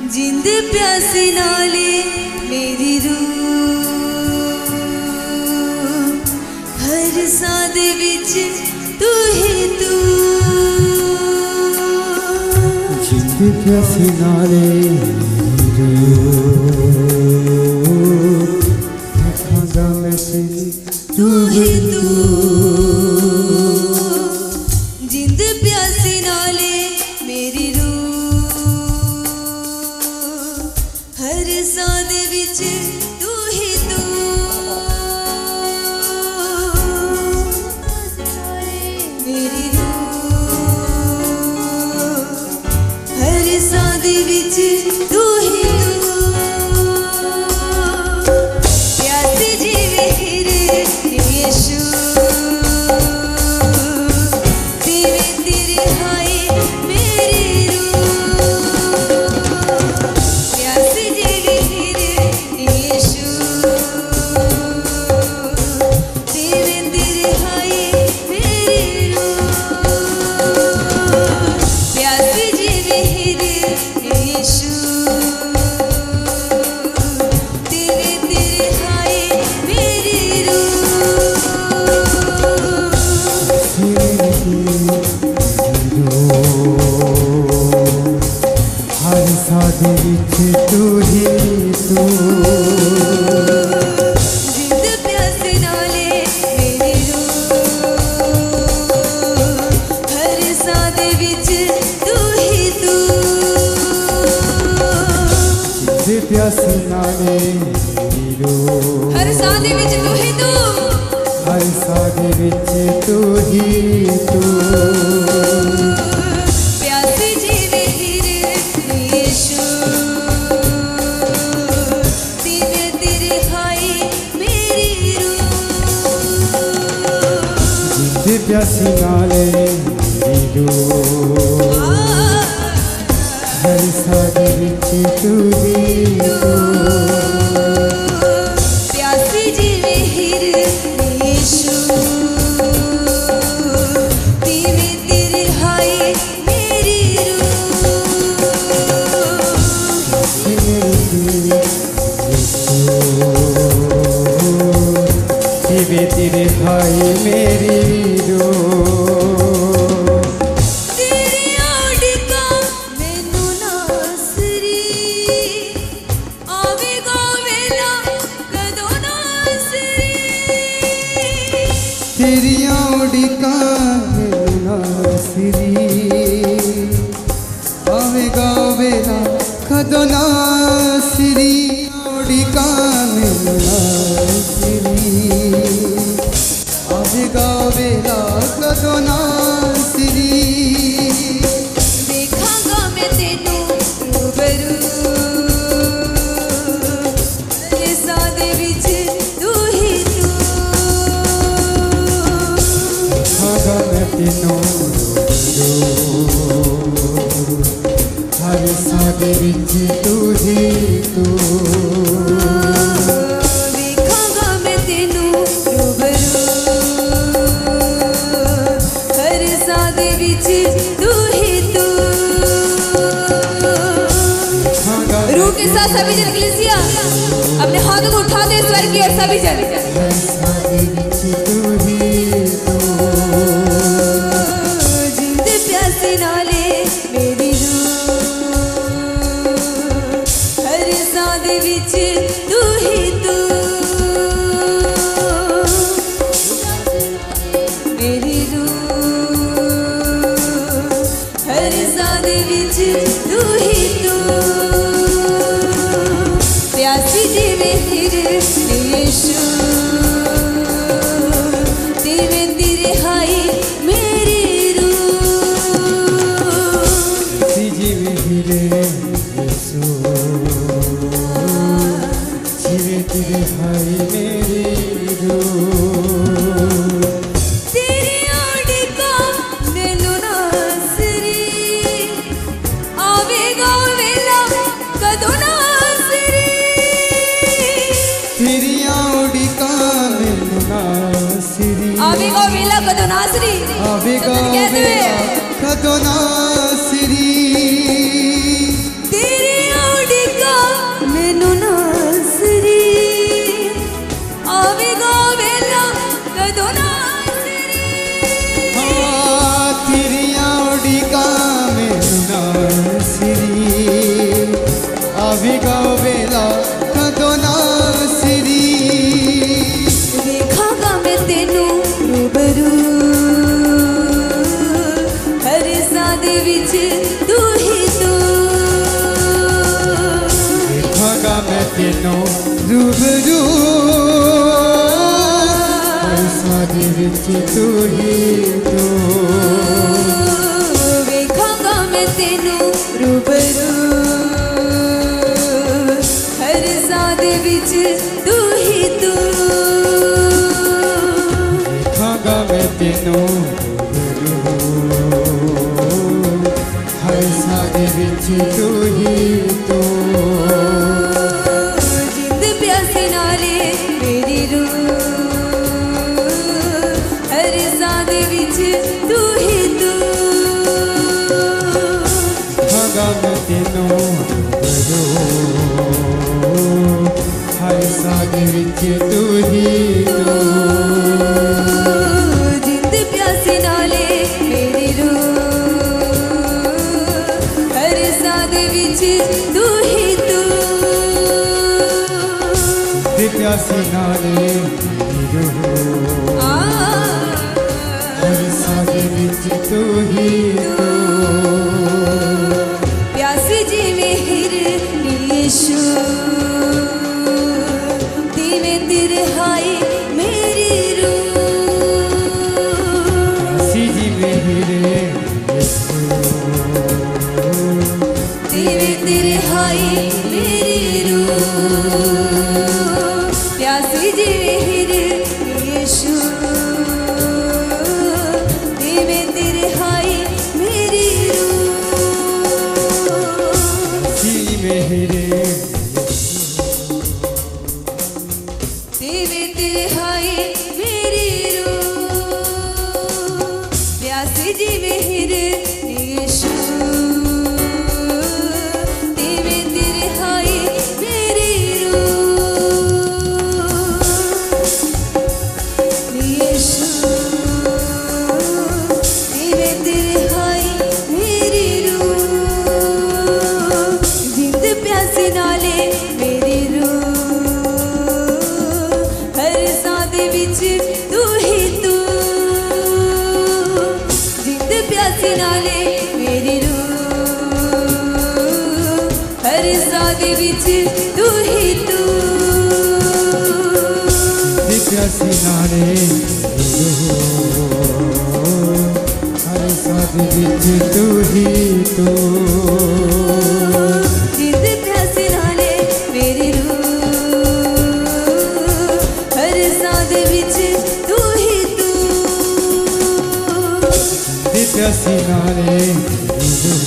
जिंद प्यासे नाले मेरी रूह हर साद विच तू ही तू जिंद प्यासे नाले मेरी रूह रखांगा मैं तेरी तू ही तू जिंद प्यासे नाले मेरी रूह हर साद विच तू ही तू मेरी रूह हर साद विच तू ही तू प्यासी जीवे हिरे यीशु तेरे तेरे हाय मेरी हर साद विच तू ही तू जिंद प्यासे नाले मेरी रूह हर साद विच तू ही तू जिंद प्यासे नाले मेरी रूह हर साद विच तू ही तू हर साद विच तू ही तू प्यासी जीवे हिरे यीशु तेरे तेरे हाय मेरी रूह जिंद प्यासे नाले मेरी रूह हर साद विच तू ही तू प्यासी जीवे हिरे यीशु तेरे तेरे हाय मेरी रूह तेरे तेरे हाय मेरी रूह तेरी आड़का मैनू नासरी आवेगा वेला कदों नासरी तेरी उड़का मैनू नासरी आवेगा वेला कदों नासरी उड़का मैनू नासरी आवेगा वेला कदों नासरी देखांगा मैं तेनू रूबरू हर साद विच तू ही तू खागा मैं तेनों हर साद विच तू ही तू देखांगा मैं तेनू रूबरू हर साद विच तू ही तू रूह के साथ सभी जन कलीसिया अपने हाथों को उठाते स्वर की और सभी जन हर साद विच तू ही तू जिंद प्यासे नाले मेरी रूह हर साद विच तू ही तू मेरी रूह हर साद विच तू ही तू प्यासी जीवे हिरे यीशु तेरे तेरे हाय मेरी रूह जीवे हिरे यीशु जीवे तेरे हाय मेरी रूह तेरी आड़का मैनू नासरी आवेगा वेला कदों नासरी तेरी उड़का मैनू नासरी आवेगा वेला कदों नासरी आवेगा सतत कहते हुए कदों नासरी तेरी ਵਿਗਾਓ ਵੇਲਾ ਕਦੋਂ ਨਾ ਸਿਰੀ ਵੇਖਾਂਗਾ ਮੈਂ ਤੈਨੂੰ ਰੂਬਰੂ ਹਰ ਸਾਹ ਦੇ ਵਿੱਚ ਤੂੰ ਹੀ ਤੂੰ ਵੇਖਾਂਗਾ ਮੈਂ ਤੈਨੂੰ ਰੂਬਰੂ ਹਰ ਸਾਹ ਦੇ ਵਿੱਚ ਤੂੰ ਹੀ ਤੂੰ ਵੇਖਾਂਗਾ ਮੈਂ ਤੈਨੂੰ ਰੂਬਰੂ ਹਰ ਸਾਹ ਦੇ ਵਿੱਚ ਤੂੰ ਹੀ ਤੂੰ ਵੇਖਾਂਗਾ ਮੈਂ ਤੈਨੂੰ ਰੂਬਰੂ ਹਰ ਸਾਹ ਦੇ ਵਿੱਚ ਤੂੰ ਹੀ ਤੂੰ ਜਿੰਦ ਪਿਆਸੇ ਨਾਲੇ ਮੇਰੀ ਰੂਹ ਹਰ ਸਾਹ ਦੇ ਵਿੱਚ ਤੂੰ ਹੀ ਤੂੰ ਵੇਖਾਂਗਾ ਮੈਂ ਤੈਨੂੰ ਰੂਬਰੂ ਹਰ ਸਾਹ ਦੇ ਵਿੱਚ ਤੂੰ ਹੀ ਤੂੰ ਜਿੰਦ ਪਿਆਸੇ ਨਾਲੇ ਮੇਰੀ ਰੂਹ ਹਰ ਸਾਹ ਦੇ ਵਿੱਚ ਤੂੰ ਹੀ ਤੂੰ ਤੇ ਪਿਆਸੀ ਨਾਲੇ ਰੂਹ ਆ ਹਰ ਸਾਹ ਦੇ ਵਿੱਚ ਤੂੰ ਹੀ ਤੂੰ ਪਿਆਸੀ ਜਿਵੇਂ ਹੀਰ ਯੀਸ਼ੂ ਦੀਵੇਂ ਤਿਰਹਾਈ ਮੇਰੀ ਰੂਹ ਸੀ ਜਿਵੇਂ ਹੀਰੇ ਯਿਸੂ ਦੀਵੇਂ ਤਿਰਹਾਈ ਮੇਰੀ ਰੂਹ ਪਿਆਸੀ ਜਿਵੇਂ ਹੀਰ ਯੀਸ਼ੂ ਦੀਵੇਂ ਤਿਰਹਾਈ ਮੇਰੀ ਰੂਹ ਸੀ ਜਿਵੇਂ ਹੀਰੇ ਦੀਵੇਂ ਤਿਰਹਾਈ ਮੇਰੀ ਰੂਹ ਪਿਆਸੀ ਜਿਵੇਂ ਹੀਰ ਯੀਸ਼ੂ ਦੀਵੇਂ ਤਿਰਹਾਈ ਮੇਰੀ ਰੂਹ ਯੀਸ਼ੂ ਦੀਵੇਂ ਤਿਰਹਾਈ ਮੇਰੀ ਰੂਹ ਜਿੰਦ ਪਿਆਸੇ ਨਾਲੇ ਮੇਰੀ ਰੂਹ ਹਰ ਸਾਹ ਦੇ ਵਿੱਚ ਤੂੰ ਹੀ ਤੂੰ ਜਿੰਦ ਪਿਆਸੇ ਨਾਲੇ ਮੇਰੀ ਰੂਹ ਹਰ ਸਾਹ ਦੇ ਵਿੱਚ ਤੂੰ ਹੀ ਤੂੰ ਤੇ ਪਿਆਸੀ ਨਾਲੇ ਰੂਹ ਹਰ ਸਾਹ ਦੇ ਵਿੱਚ ਤੂੰ ਹੀ ਤੂੰ ਜਿੰਦ ਪਿਆਸੇ ਨਾਲੇ ਮੇਰੀ ਰੂਹ ਹਰ ਸਾਹ ਦੇ ਵਿੱਚ ਤੂੰ ਹੀ ਤੂੰ ਤੇ ਪਿਆਸੀ ਨਾਲੇ ਰੂਹ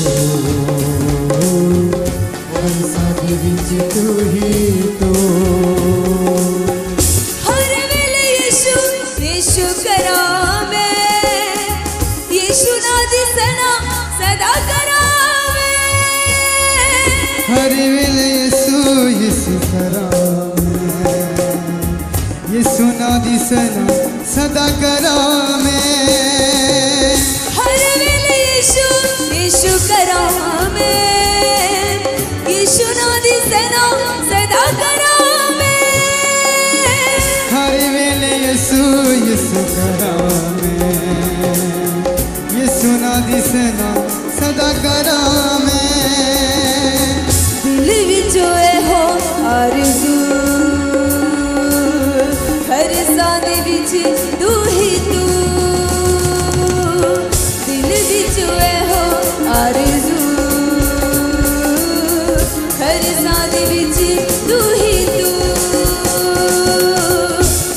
ਹਰ ਸਾਹ ਦੇ ਵਿੱਚ ਤੂੰ ਹੀ ਤੂੰ ਹਰ ਵੇਲੇ ਯੀਸ਼ੂ ਯੀਸ਼ੂ ਕਰਾਂ ਮੈਂ ਯੀਸ਼ੂ ਨਾ ਦਿਸਣਾ ਸਦਾ ਕਰਾਂ ਮੈਂ ਹਰ ਵੇਲੇ ਯਿਸੂ ਯਿਸੂ ਕਰਾਂ ਮੈਂ ਯਿਸੂ ਨਾ ਦਿਸਣਾ ਸਦਾ ਕਰਾਂ ਮੈਂ ਹਰ ਵੇਲੇ ਯੀਸ਼ੂ ਯੀਸ਼ੂ ਕਰਾਂ ਮੈਂ ਯੀਸ਼ੂ ਨਾ ਦਿਸਣਾ ਸਦਾ ਕਰਾਂ ਮੈਂ ਹਰ ਵੇਲੇ ਯਿਸੂ ਯਿਸੂ ਕਰਾਂ ਮੈਂ ਯਿਸੂ ਨਾ ਦਿਸਣਾ ਸਦਾ ਕਰਾਂ ਮੈਂ ਦਿਲ ਵਿੱਚ ਇਹੋ ਆਰਜ਼ੂ ਹਰ ਸਾਹ ਦੇ ਵਿੱਚ ਤੂੰ ਹੀ ਤੂੰ ਦਿਲ ਵਿੱਚ ਇਹੋ ਆਰਜ਼ੂ ਹਰ ਸਾਹ ਦੇ ਵਿੱਚ ਤੂੰ ਹੀ ਤੂੰ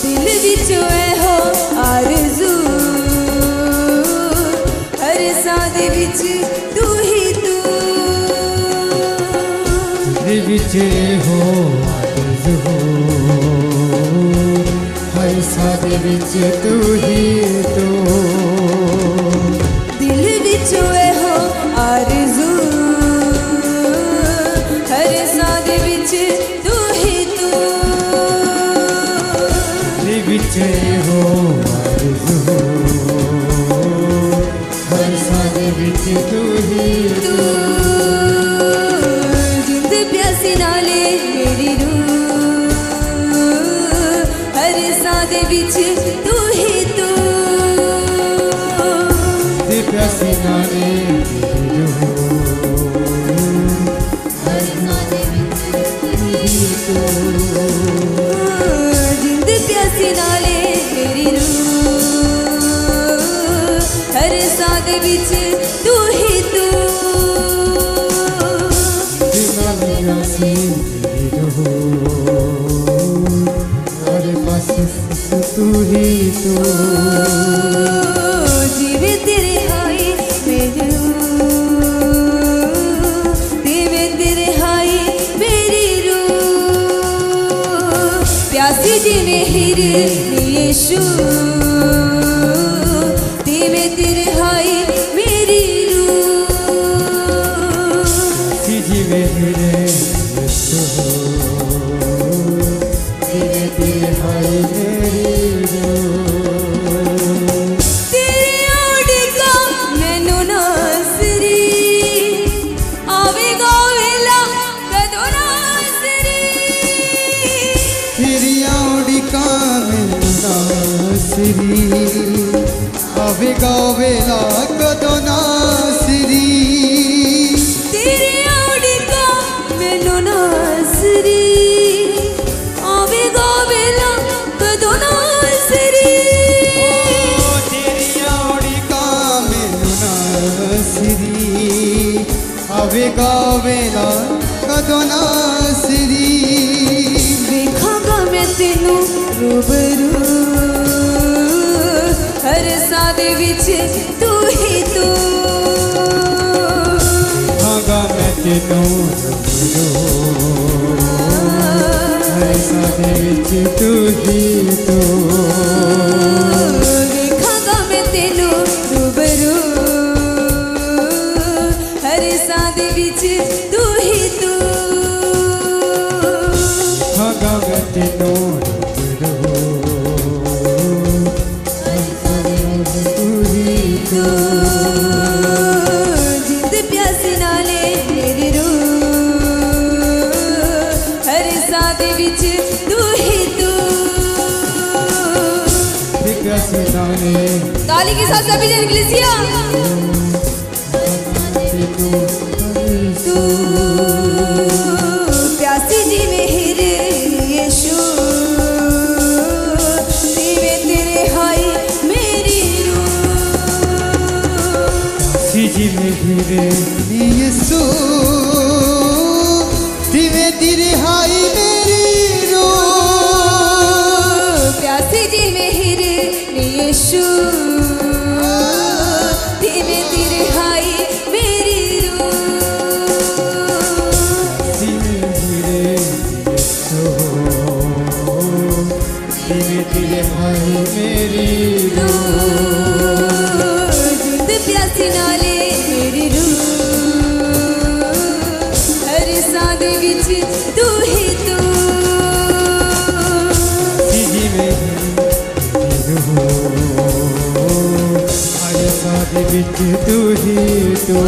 ਦਿਲ ਵਿੱਚ ਇਹੋ ਆਰਜ਼ੂ ਹਰ ਸਾਹ ਦੇ ਵਿੱਚ ਤੂੰ ਹੀ ਤੂੰ ਦੇ ਵਿੱਚ ਹੋ ਆਰਜ਼ੂ ਹਰ ਸਾਹ ਦੇ ਵਿੱਚ ਤੂੰ ਹੀ ਤੂੰ ਦਿਲ ਵਿੱਚ ਇਹੋ ਆਰਜ਼ੂ ਹਰ ਸਾਹ ਦੇ ਵਿੱਚ ਤੂੰ ਹੀ ਤੂੰ ਦੇ ਵਿੱਚ ਹੋ ਆਰਜ਼ੂ ਹਰ ਸਾਹ ਦੇ ਵਿੱਚ ਤੂੰ ਹੀ ਤੂੰ ਜਿੰਦ ਪਿਆਸੀ ਨਾ प्यासी मेरी रूह हर पास तू ही तो जीवे तेरे हाय मेरी देवे तेरे हाय मेरी रूह प्यासी जीवे हिरे यीशु देवे तेरे हाय मेरी रूह जीवे हिरे यीशु देवे तेरे हाय मेरी आवे गावेला कदो नासरी तेरी आउड़ी का मैनू नासरी आवे गावेला कदो नासरी तेरी आउड़ी का मैनू नासरी आवे गावेला कदो नासरी देखागा मैं तेनू रूबरू हर सादे विच तू ही तू देखागा मैं तेनू रूबरू हर सादे विच तू ही तो देखागा मैं तेनू रूबरू हर सादे विच तू ही तू देखागा मैं तेनू जिंद प्यासी नाले मेरी रूह हर सादे विच तू ही तू प्यासी नाले ताली के साथ सभी जन इक्लेसिया तू प्यासी जी में हिरे यीशु देवे तेरे हाय मेरी जी में हिरे यीशु दिवे तेरे हाय मेरी रूह प्यासी जी में हिरे यीशु दिवे तेरे हाय मेरी रूह दिवे हिरे यीशु दिवे तेरे हाय मेरी रूह जिंद प्यासी नाले मेरी रूह हर सादे विच तू ही तू जी में हर सादे विच तू ही तो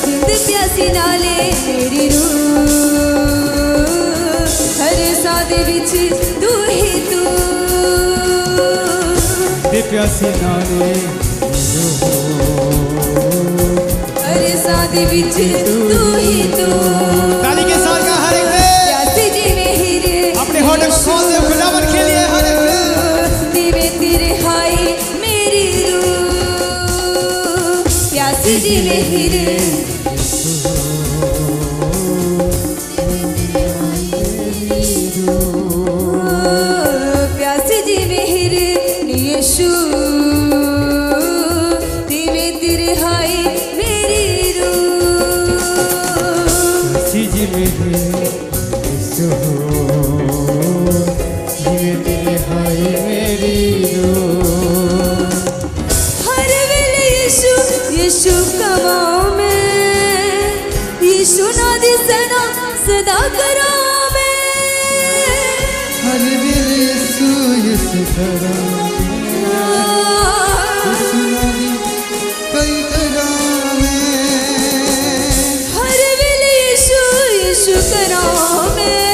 जिंद प्यासी नाले मेरी रूह हर सादे विच तू ही तू प्यासी नाले हर सादे विच तू ही तू ताली के साथ का हर एक प्यासी जी में हिरे अपने होठों को खोल दे खुदावन के लिए हर एक दिवे तेरे हाय मेरी रूह प्यासी जी में हिरे प्यासी जी में हिरे यीशु दिवे तेरे हाय मेरी रूह जी में यीशु दिवे तेरे हाय मेरी रूह हर वेले यीशु यीशु कमाओ में यीशु ना दिसना सदा करा में हर वेले यीशु यीशु करा कई तरह में हर वेले यीशु यीशु करा में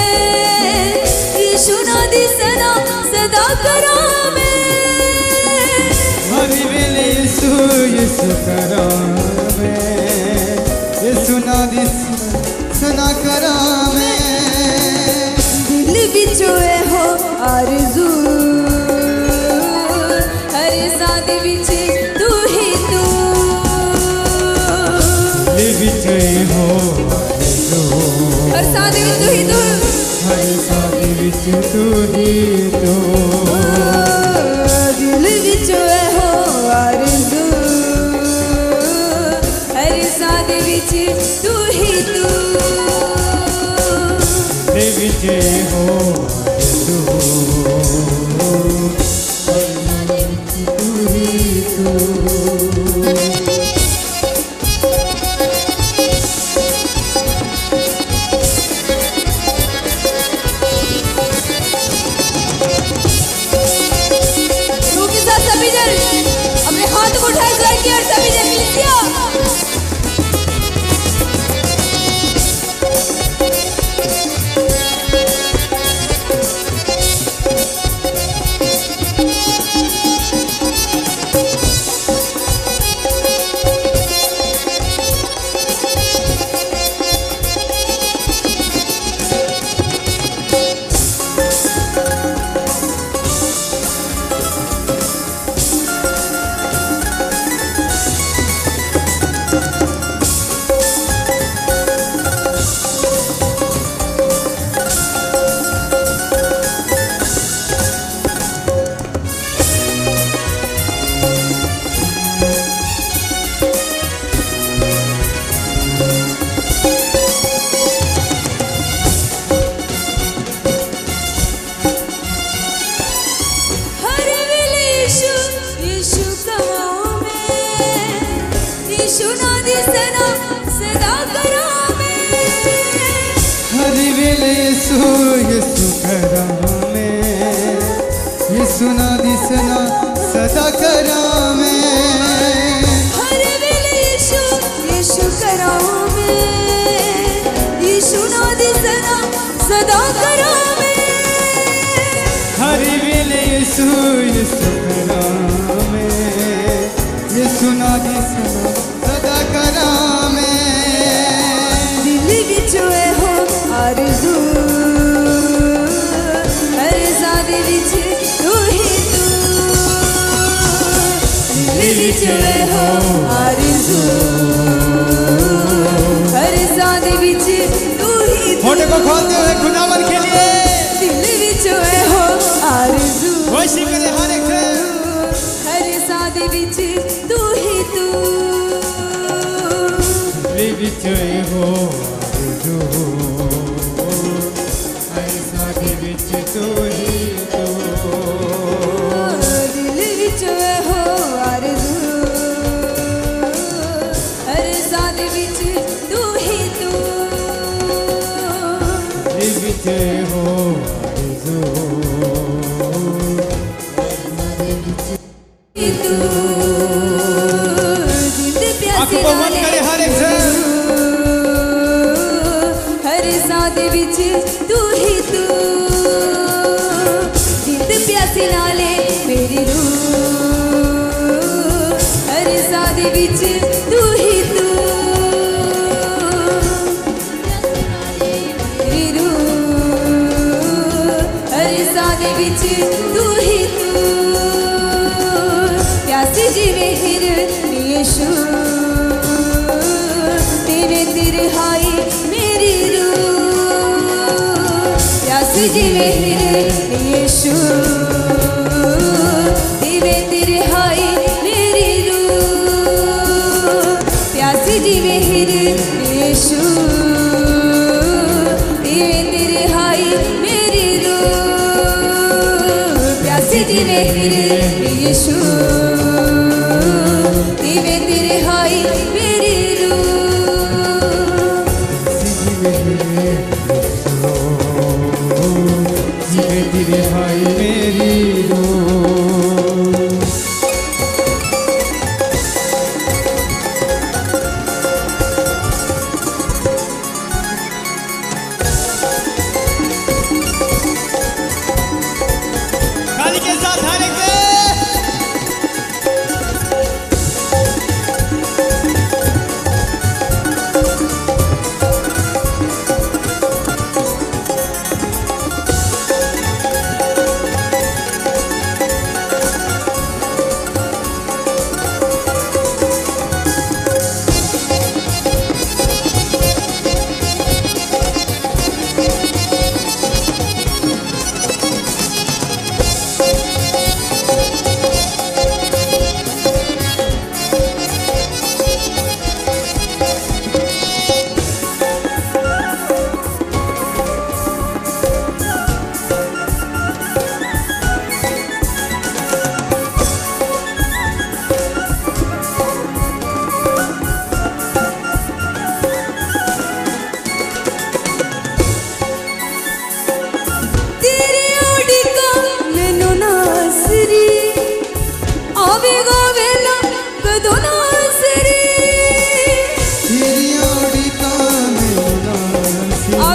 यीशु ना दिसना सदा करा में हर वेले यीशु यीशु करा में यीशु ना दिस सना करा में दिल विचों ए हो आरज़ू हर सादे विच तू ही तू दिल विच हो विचे हो आरज़ू तू ही तू। रूह के साथ सभी जन अपने हाथ को उठाए स्वर की ओर सभी जन कलीसिया। हर वेले यीशु यीशु कमाओ में, यीशु ना दिसना सदा करा में। हर वेले यीशु यीशु करा में, यीशु ना दिसना सदा करा में। हर वेले यीशु यीशु कराओ में, यीशु ना दिसना सदा करा में। हर वेले यीशु यीशु करा में, यीशु ना दिसना सदा करा में। दिल विच होए हो आरज़ू, हर सादे विच तू ही तू। दिल विच होए हो आरज़ू, हर सादे विच तू ही तू। होठे को खोलते हुए खुदावन के लिए दिल विच होए हो आरज़ू, वर्शिप करें हर एक से। हर सादे विच तू ही तू। दिल विच हो आरज़ू, हर सादे विच तू ही तू। दिल विच होए हो आरज़ू, हर सादे विच तू ही तू। दिल विच हो आरज़ू, ही तू। जिंद प्यासी आंखों को बंद करें हर एक से। हर सादे विच तू ही तू। जिंद प्यासी नाले मेरी रूह, हर सादे विच तू ही तू। मेरी रूह, हर सादे विच तू ही तू। प्यासी जीवे हिर यीशु, तेरे तिरहाई मेरी रूह। प्यासी जीवे हिर यीशु, तेरे तिरहाई मेरी रूह। प्यासी जीवे हिर यीशु, तेरे तिरहाई मेरी रूह। प्यासी जीवे हिर यीशु, तेरे तिरहाई मेरी रूह। जीवे तेरे भाई मेरी रूह। ताली के साथ हर एक से।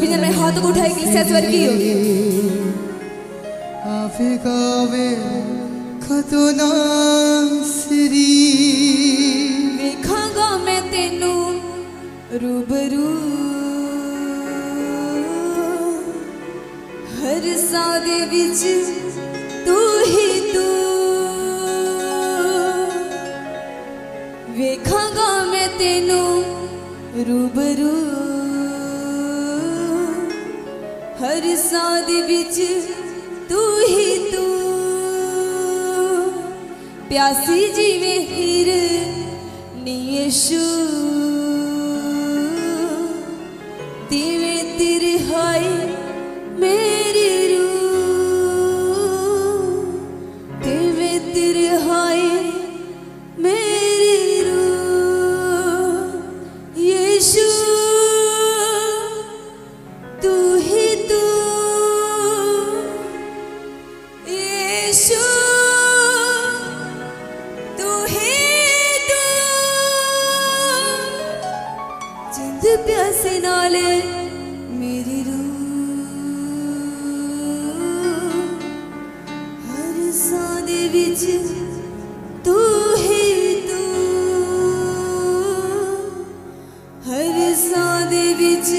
सभी जन में हाथों को उठाए कलीसिया स्वर की हो आवे गावे खतो नासरी वेखांगा मैं तेनू रूबरू हर साह दे विच तू ही तू वेखांगा मैं तेनू रूबरू हर साह दे विच तू ही तू प्यासी जीवे हिर नी यीशु तिवे तेरे हाय मेरी रूह तिवे तेरे हाय मेरी रूह यीशु तू ही तू यीशु तू ही तू जिंद प्यासे नाले मेरी रूह हर साह दे विच तू ही तू हर साह दे विच